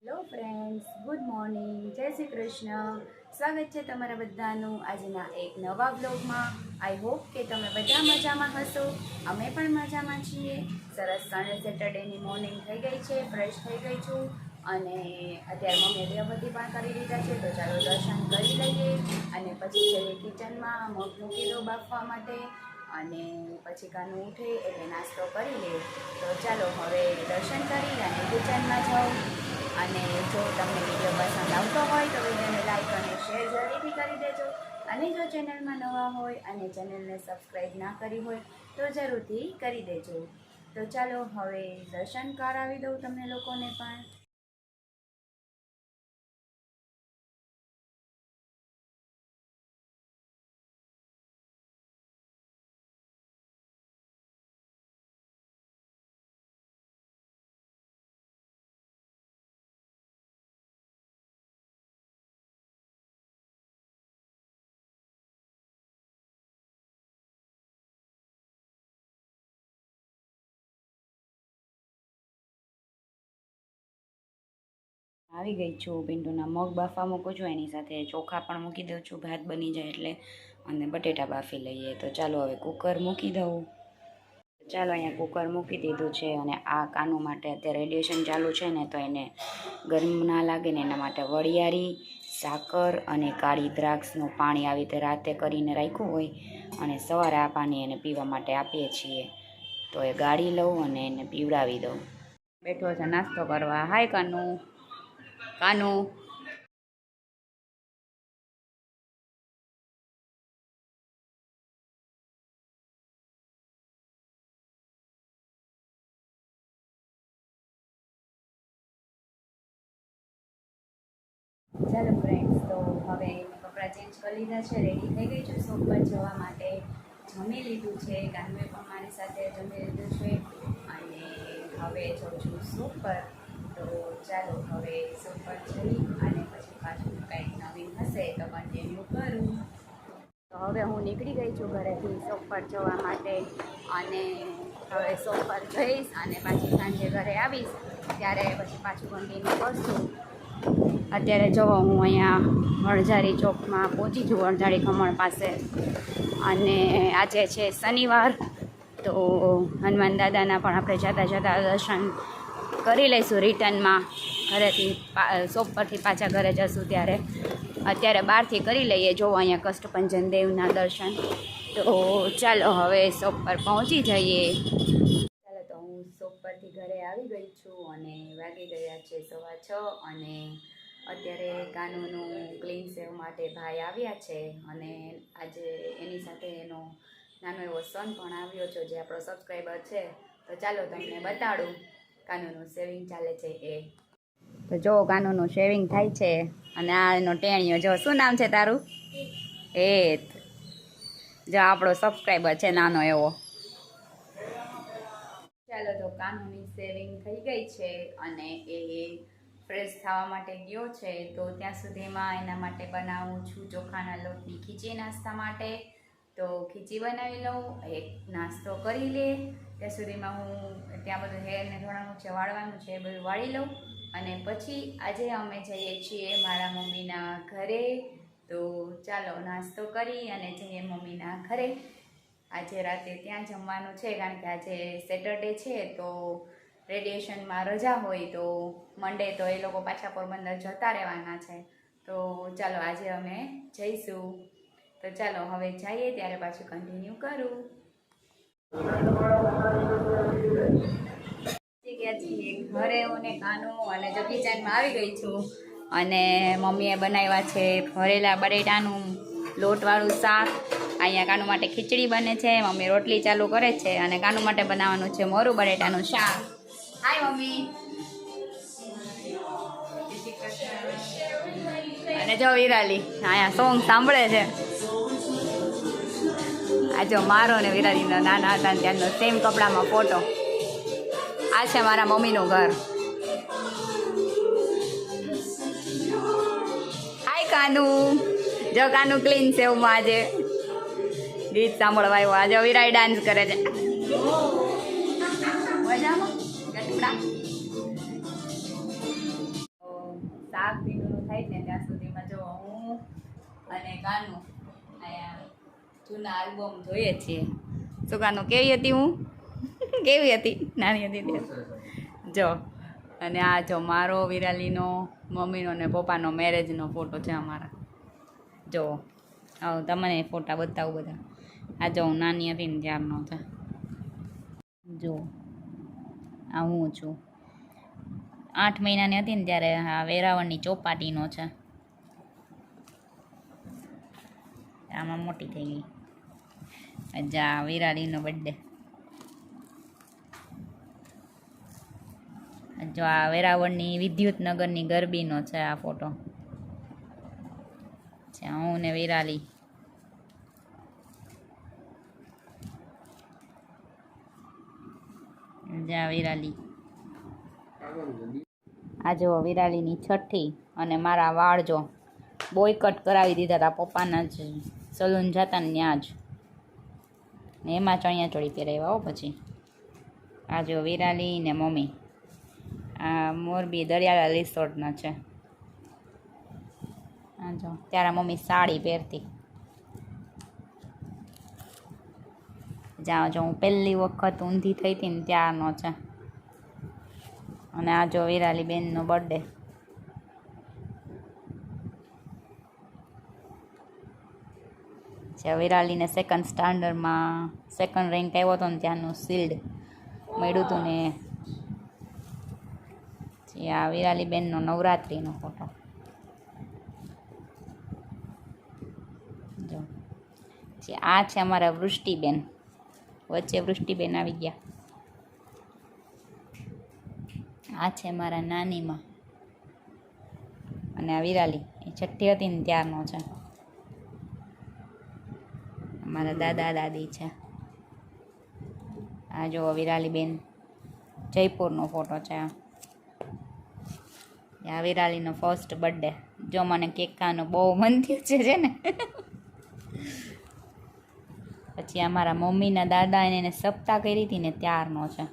Hello friends, good morning, જય શ્રી કૃષ્ણ. સ્વાગત છે તમારા બધાનું આજના એક નવા બ્લોગમાં. આઈ હોપ કે તમે બધા મજામાં હશો. અમે પણ મજામાં છીએ. સરસ સેટરડેની મોર્નિંગ થઈ ગઈ છે, ફ્રેશ થઈ ગઈ છું અને અત્યારે મમ્મીએ દેવબત્તી પણ કરી દીધા છે. તો ચાલો દર્શન કરી લઈએ અને પછી જઈએ કિચનમાં મગ મૂકી દો બાફવા માટે અને પછી કાનું ઉઠે એટલે નાસ્તો કરી લે. તો ચાલો હવે દર્શન કરી અને કિચનમાં જાઉં. અને જો તમને વિડીયો પસંદ આવતો હોય તો વિડીયોને લાઈક અને શેર જરૂરથી કરી દેજો. અને જો ચેનલમાં નવા હોય અને ચેનલને સબસ્ક્રાઈબ ના કરી હોય તો જરૂરથી કરી દેજો. તો ચાલો હવે દર્શન કરાવી દઉં તમને લોકોને પણ. આવી ગઈ છું. પિન્ટુના મગ બાફા મૂકું છું, એની સાથે ચોખા પણ મૂકી દઉં છું, ભાત બની જાય એટલે. અને બટેટા બાફી લઈએ. તો ચાલો હવે કુકર મૂકી દઉં. ચાલો અહીંયા કુકર મૂકી દીધું છે અને આ કાનું માટે અત્યારે રેડિયેશન ચાલુ છે ને, તો એને ગરમ ના લાગે ને એના માટે વરિયાળી, સાકર અને કાળી દ્રાક્ષનું પાણી આવી રીતે રાતે કરીને રાખ્યું હોય અને સવારે આ પાણી એને પીવા માટે આપીએ છીએ. તો એ ગાળી લઉં અને એને પીવડાવી દઉં. બેઠો છે નાસ્તો કરવા. હાય કાનું. કાનું ચાલો ફ્રેન્ડ્સ, તો હવે કપડાં ચેન્જ કરી લીધા છે, રેડી થઈ ગઈ છું શોપ પર જવા માટે. જમી લીધું છે, કાનવે પણ મારી સાથે જમી લીધું છે અને હવે જાઉં છું શોપ પર. તો ચાલો હવે શોપ પર જઈ અને પછી પાછું કંઈક નવીન હશે તો કન્ટિન્યુ કરું. તો હવે હું નીકળી ગઈ છું ઘરેથી શોપ પર જવા માટે અને હવે શોપ પર જઈશ અને પાછી સાંજે ઘરે આવીશ ત્યારે પછી પાછું કન્ટિન્યુ કરશું. અત્યારે જો હું અહીંયા વણઝારી ચોકમાં પહોંચી છું, વણઝારી ખમણ પાસે. અને આજે છે શનિવાર, તો હનુમાન દાદાના પણ આપણે જતાં જતાં દર્શન કરી લઈશું રિટર્નમાં. ઘરેથી શોપ પરથી પાછા ઘરે જશું ત્યારે. અત્યારે બહારથી કરી લઈએ. જો અહીંયા કષ્ટભંજન દેવના દર્શન. તો ચાલો હવે શોપ પર પહોંચી જઈએ. ચાલો તો હું શોપ પરથી ઘરે આવી ગઈ છું અને વાગી ગયા છે 6:15 અને અત્યારે કાનુનું ક્લીન સેવ માટે ભાઈ આવ્યા છે અને આજે એની સાથે એનો નાનો એવો સન પણ આવ્યો છે જે આપણો સબસ્ક્રાઈબર છે. તો ચાલો તમને બતાડું કાનુનું શેવિંગ ચાલે છે એ. તો જો કાનુનું શેવિંગ થાય છે અને આ એનો ટેણીયો. જો શું નામ છે તારું? હેત. જો આપણો સબસ્ક્રાઈબર છે નાનો એવો. ચાલો તો કાનુની શેવિંગ થઈ ગઈ છે અને એ ફ્રેશ થવા માટે ગયો છે. તો ત્યાં સુધીમાં એના માટે બનાવું છું ચોખાના લોટની ખીચી નાસ્તા માટે. તો ખીચી બનાવી લઉં, એક નાસ્તો કરી લે. ત્યાં સુધીમાં હું ત્યાં બધું હેરને ધોવાનું છે, વાળવાનું છે, એ બધું વાળી લઉં. અને પછી આજે અમે જઈએ છીએ મારા મમ્મીના ઘરે. તો ચાલો નાસ્તો કરી અને જઈએ મમ્મીના ઘરે. આજે રાતે ત્યાં જમવાનું છે કારણ કે આજે સેટરડે છે તો રેડિયેશનમાં રજા હોય. તો મંડે તો એ લોકો પાછા પોરબંદર જતા રહેવાના છે. તો ચાલો આજે અમે જઈશું. તો ચાલો હવે જઈએ ત્યારે પાછું કન્ટિન્યુ કરું. ગયા છીએ ઘરે હું ને કાનું અને જો કિચનમાં આવી ગઈ છું અને મમ્મીએ બનાવ્યા છે ભરેલા બટેટાનું લોટવાળું શાક. અહીંયા કાનું માટે ખીચડી બને છે, મમ્મી રોટલી ચાલુ કરે છે અને કાનું માટે બનાવવાનું છે મોરું બટેટાનું શાક. Hi mummy. અને જો વિરાલી અહીંયા સોંગ સાંભળે છે. આ જો મારો ને વિરાલીનો નાના હતા ત્યાંનો સેમ કપડામાં ફોટો. આ છે મારા મમ્મીનું ઘર. હાય કાનું. જો કાનું ક્લીન છે એવું આજે ગીત સાંભળવા આવ્યો. આજે વિરાય ડાન્સ કરે છે. મજામાં આગ પીંડુનું થાય ને ત્યાં સુધીમાં જો હું અને કાનું અહીંયા જૂના આલ્બમ જોઈએ છીએ. શું કાનું કેવી હતી હું કેવી હતી નાની હતી જો. અને આ જો મારો વિરાલીનો મમ્મીનો ને પપ્પાનો મેરેજનો ફોટો છે અમારા. જો તમને ફોટા બતાવું બધા. આ જો હું નાની હતી ને ત્યારનો છે. જો આ હું છું 8 મહિનાની હતી ને ત્યારે આ વેરાવળની ચોપાટીનો છે. આમાં મોટી થઈ ગઈ. જા વિરાલીનો બર્થડે. જો આ વેરાવળની વિદ્યુતનગરની ગરબીનો છે આ ફોટો. હું ને વિરાલી. જા વિરાલી. આ જો વિરાલીની છઠ્ઠી. અને મારા વાળ જો બોયકટ કરાવી દીધા હતા પપ્પાના જ સલૂન જતા ને ત્યાં જ. ને એમાં ચણિયા ચોળી પહેરાવ્યા હો પછી. આ જો વિરાલી ને મમ્મી. આ મોરબી દરિયાળા રિસોર્ટના છે. આ જો ત્યારે મમ્મી સાડી પહેરતી. જ્યાં જો હું પહેલી વખત ઊંધી થઈ હતી ને ત્યારનો છે. અને આ જો વિરાલી બેનનો બર્થડે. વિરાલીને સેકન્ડ સ્ટાન્ડર્ડમાં સેકન્ડ રેન્ક આવ્યો હતો ને ત્યાંનું શિલ્ડ મળ્યું હતું ને. આ વિરાલી બેનનો નવરાત્રિનો ફોટો. જો આ છે અમારા વૃષ્ટિબેન. વચ્ચે વૃષ્ટિબેન આવી ગયા. આ છે મારા નાનીમાં. અને આ વિરાલી એ છઠ્ઠી હતી ને ત્યારનો છે. અમારા દાદા દાદી છે. આ જો વિરાલી બેન જયપુરનો ફોટો છે. આ વિરાલીનો ફર્સ્ટ બર્થડે. જો મને કેક ખાવાનું બહુ મન થયું છે ને. પછી અમારા મમ્મીના દાદા એને સપ્તાહ કરી હતી ને ત્યારનો છે.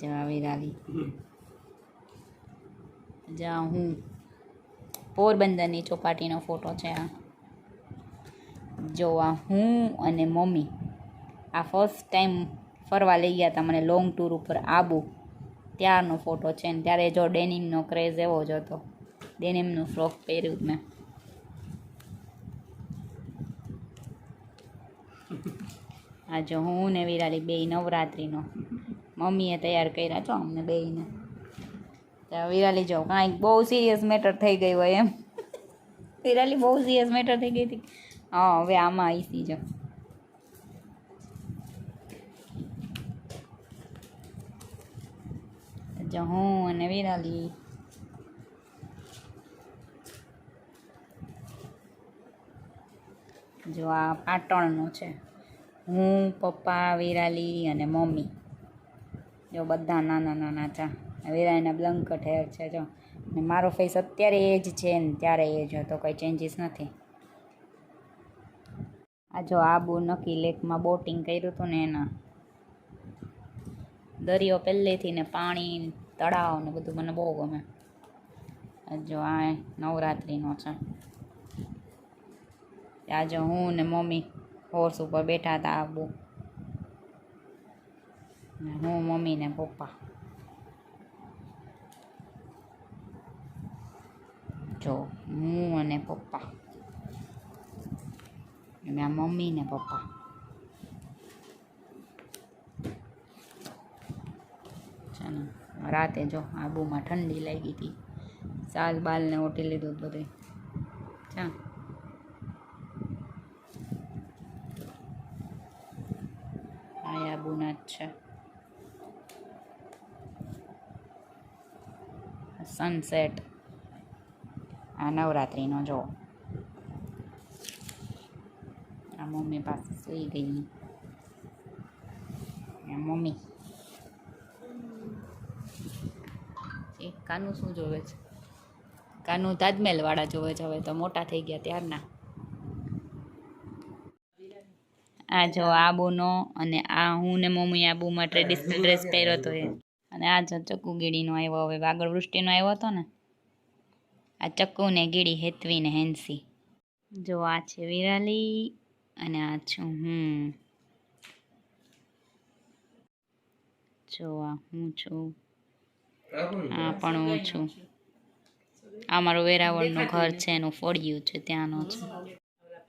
જા વિરાલી. જા હું પોરબંદરની ચોપાટીનો ફોટો છે આ. જો આ હું અને મમ્મી આ ફર્સ્ટ ટાઈમ ફરવા લઈ ગયા હતા મને લોંગ ટૂર ઉપર આબુ. ત્યારનો ફોટો છે ને ત્યારે જો ડેનિમનો ક્રેઝ એવો જ હતો. ડેનિમનું ફ્રોક પહેર્યું મેં. આ જો હું ને વિરાલી બે નવરાત્રિનો. મમ્મીએ તૈયાર કર્યા છો અમને બેયને. વિરાલી જો કાંઈક બહુ સિરિયસ મેટર થઈ ગઈ હોય એમ. વિરાલી બહુ સિરિયસ મેટર થઈ ગઈ હતી. હા હવે આમાં આવીશી જો. જો હું અને વિરાલી. જો આ પાટણનો છે. હું પપ્પા વિરાલી અને મમ્મી. જો બધા નાના નાના છે. વિરાલીના બ્લન્કટ હેર છે જો. ને મારો ફેસ અત્યારે એ જ છે ને ત્યારે એ જ હતો. કંઈ ચેન્જીસ નથી. આ જો આબુ નકી લેકમાં બોટિંગ કર્યું હતું ને એના. દરિયો પહેલેથી ને પાણી તળાવ ને બધું મને બહુ ગમે. જો આ નવરાત્રિનો છે. આજે હું ને મમ્મી હોર્સ ઉપર બેઠા હતા આબુ. હું મમ્મી ને પપ્પા. જો હું અને પપ્પા. અને આ મમ્મી ને પપ્પા. ચાલો રાતે જો આબુમાં ઠંડી લાગી હતી. સાલ બાલને ઓટી લીધું બધું. ચા આ આબુના જ છે. સનસેટ. આ નવરાત્રિનો જો. આ મમ્મી પાસે સુઈ ગઈ. મમ્મી કાનું શું જોવે છે? કાનું તાજમહેલ વાળા જોવે છે હવે તો મોટા થઈ ગયા ત્યારના. આ જો આબુનો. અને આ હું ને મમ્મી આબુમાં ટ્રેડિશનલ ડ્રેસ પહેર્યો હતો એ. અને આ જો ચક્કુ ગીડીનો આવ્યો હવે વાગડ વૃષ્ટિનો આવ્યો હતો ને આ ચક્કુ ને ગીડી હેતવી ને હેન્સી જો આ છે વિરાલી અને આ છું હું જો આ હું છું આ પણ હું છું આ મારું વેરાવળનું ઘર છે એનું ફોડ્યું છે ત્યાંનો છે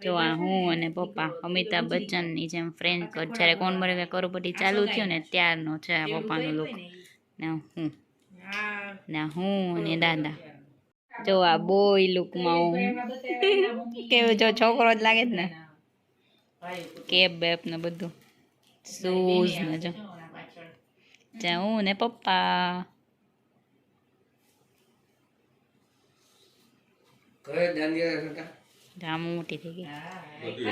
જો આ હું અને પપ્પા અમિતાભ બચ્ચનની જેમ ફ્રેન્ડ જ્યારે કોણ બનેગા કરોડપતિ ચાલુ થયું ને ત્યારનો છે આ પપ્પાનો લુક ને હું અને દાદા જો આ બોય લુકમાં હું કેવું જો છોકરો જ લાગે જ ને કેપ બેપ ને બધું શૂઝ ને જો જ્યાં હું ને પપ્પા આમ મોટી થઈ ગઈ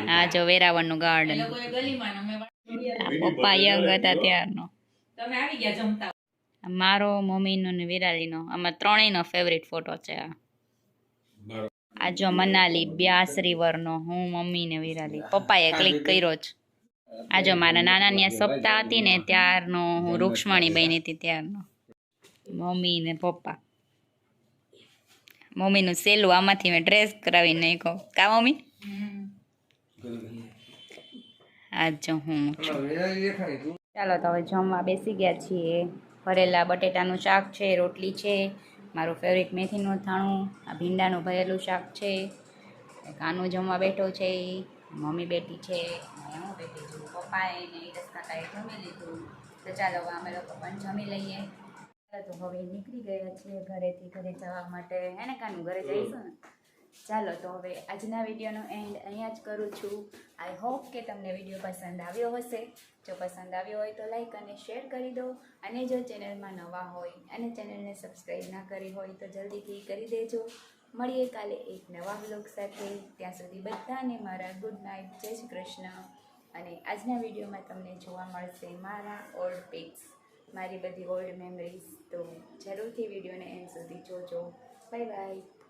આ જો વેરાવળનું ગાર્ડન પપ્પા યંગ હતા ત્યારનો મારો મમ્મીનો ને વિરાલીનો આમાં ત્રણેયનો ફેવરિટ ફોટો છે આ જો મનાલી બ્યાસ રિવરનો હું મમ્મી ને વિરાલી પપ્પાએ ક્લિક કર્યો જ આ જો મારા નાનાની સપ્તાહ હતી ને ત્યારનો હું રૂક્ષ્મણી બની હતી ત્યારનો મમ્મી ને પપ્પા મમ્મીનું સેલું આમાંથી મેં ડ્રેસ કરાવી નાખ્યો કા મમ્મી આ જો હું છું ચાલો તો હવે જમવા બેસી ગયા છીએ ભરેલા બટેટાનું શાક છે રોટલી છે મારું ફેવરિટ મેથીનું અથાણું આ ભીંડાનું ભરેલું શાક છે કાનું જમવા બેઠો છે મમ્મી બેઠી છે હું બેઠી છું પપ્પાએ ને ઈરસ કાકાએ જમી લીધું તો ચાલો હવે અમે લોકો પણ જમી લઈએ તો હવે નીકળી ગયા છીએ ઘરેથી ઘરે જવા માટે હે ને કાનું ઘરે જઈશું ને ચાલો તો હવે આજના વિડીયોનો એન્ડ અહીંયા જ કરું છું આઈ હોપ કે તમને વિડીયો પસંદ આવ્યો હશે જો પસંદ આવ્યો હોય તો લાઈક અને શેર કરી દો અને જો ચેનલમાં નવા હોય અને ચેનલને સબસ્ક્રાઈબ ના કરી હોય તો જલ્દીથી કરી દેજો મળીએ કાલે એક નવા વ્લોગ સાથે ત્યાં સુધી બધાને મારા ગુડ નાઇટ જય શ્રી કૃષ્ણ અને આજના વિડીયોમાં તમને જોવા મળશે મારા ઓલ્ડ પિક્સ મારી બધી ઓલ્ડ મેમરીઝ તો જરૂરથી વિડીયોને એન્ડ સુધી જોજો બાય બાય